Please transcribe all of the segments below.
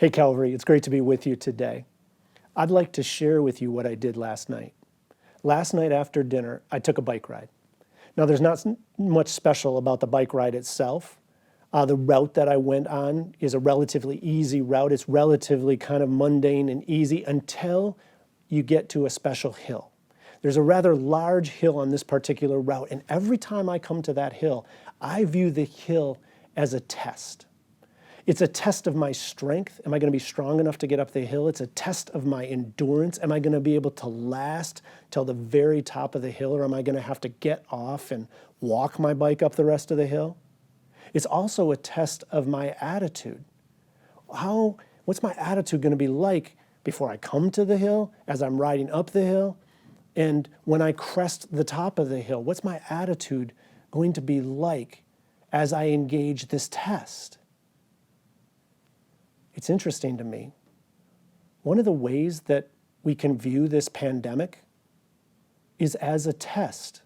Hey Calvary, it's great to be with you today. I'd like to share with you what I did last night. Last night after dinner, I took a bike ride. Now there's not much special about the bike ride itself. The route that I went on is a relatively easy route. It's relatively kind of mundane and easy until you get to a special hill. There's a rather large hill on this particular route, and every time I come to that hill, I view the hill as a test. It's a test of my strength. Am I going to be strong enough to get up the hill? It's a test of my endurance. Am I going to be able to last till the very top of the hill, or am I going to have to get off and walk my bike up the rest of the hill? It's also a test of my attitude. What's my attitude going to be like before I come to the hill, as I'm riding up the hill, and when I crest the top of the hill? What's my attitude going to be like as I engage this test? It's interesting to me. One of the ways that we can view this pandemic is as a test.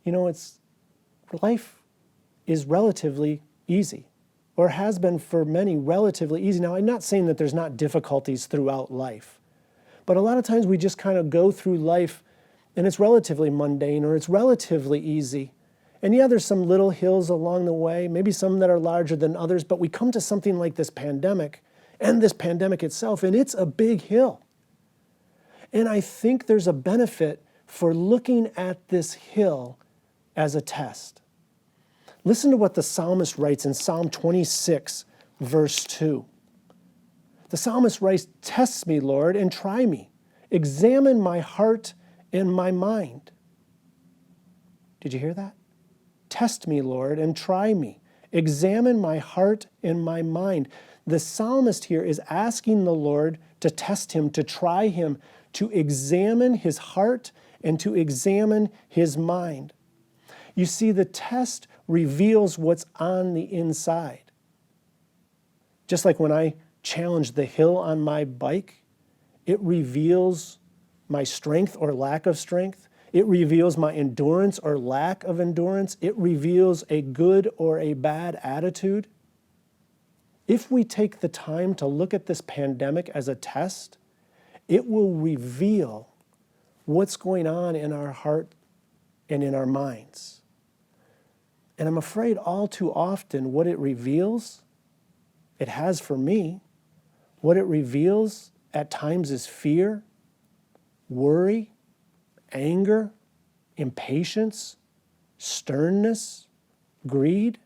You know, life is relatively easy, or has been for many relatively easy. Now, I'm not saying that there's not difficulties throughout life, but a lot of times we just kind of go through life and it's relatively mundane or it's relatively easy. And yeah, there's some little hills along the way, maybe some that are larger than others, but we come to something like this pandemic and this pandemic itself, and it's a big hill. And I think there's a benefit for looking at this hill as a test. Listen to what the psalmist writes in Psalm 26, verse 2. The psalmist writes, "Test me, Lord, and try me. Examine my heart and my mind." Did you hear that? Test me, Lord, and try me. Examine my heart and my mind. The psalmist here is asking the Lord to test him, to try him, to examine his heart and to examine his mind. You see, the test reveals what's on the inside. Just like when I challenge the hill on my bike, it reveals my strength or lack of strength. It reveals my endurance or lack of endurance. It reveals a good or a bad attitude. If we take the time to look at this pandemic as a test, it will reveal what's going on in our heart and in our minds. And I'm afraid all too often what it reveals, it has for me, what it reveals at times is fear, worry, anger, impatience, sternness, greed.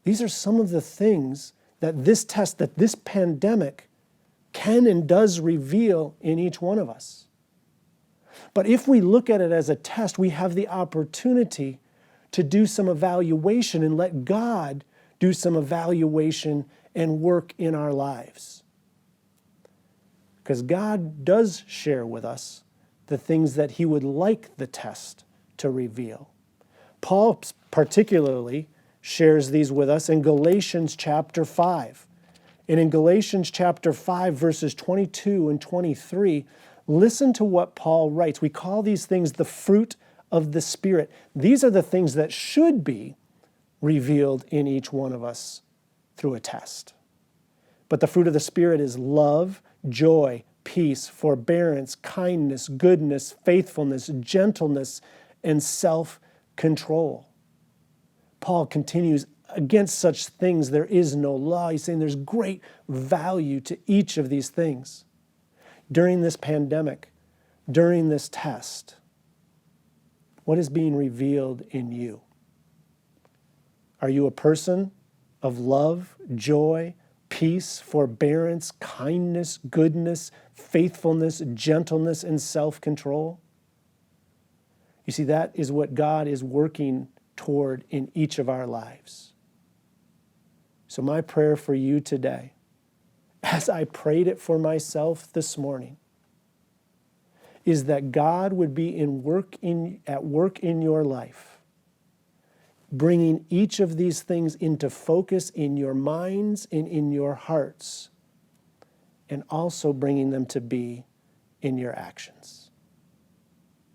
These are some of the things that this test, that this pandemic can and does reveal in each one of us. But if we look at it as a test, we have the opportunity to do some evaluation and let God do some evaluation and work in our lives. Because God does share with us the things that he would like the test to reveal. Paul particularly shares these with us in Galatians chapter 5. And in Galatians chapter 5, verses 22 and 23, listen to what Paul writes. We call these things the fruit of the Spirit. These are the things that should be revealed in each one of us through a test. But the fruit of the Spirit is love, joy, peace, forbearance, kindness, goodness, faithfulness, gentleness, and self-control. Paul continues, against such things there is no law. He's saying there's great value to each of these things. During this pandemic, during this test, what is being revealed in you? Are you a person of love, joy, peace, forbearance, kindness, goodness, faithfulness, gentleness, and self-control? You see, that is what God is working toward in each of our lives. So my prayer for you today, as I prayed it for myself this morning, is that God would be at work in your life, bringing each of these things into focus in your minds and in your hearts, and also bringing them to be in your actions.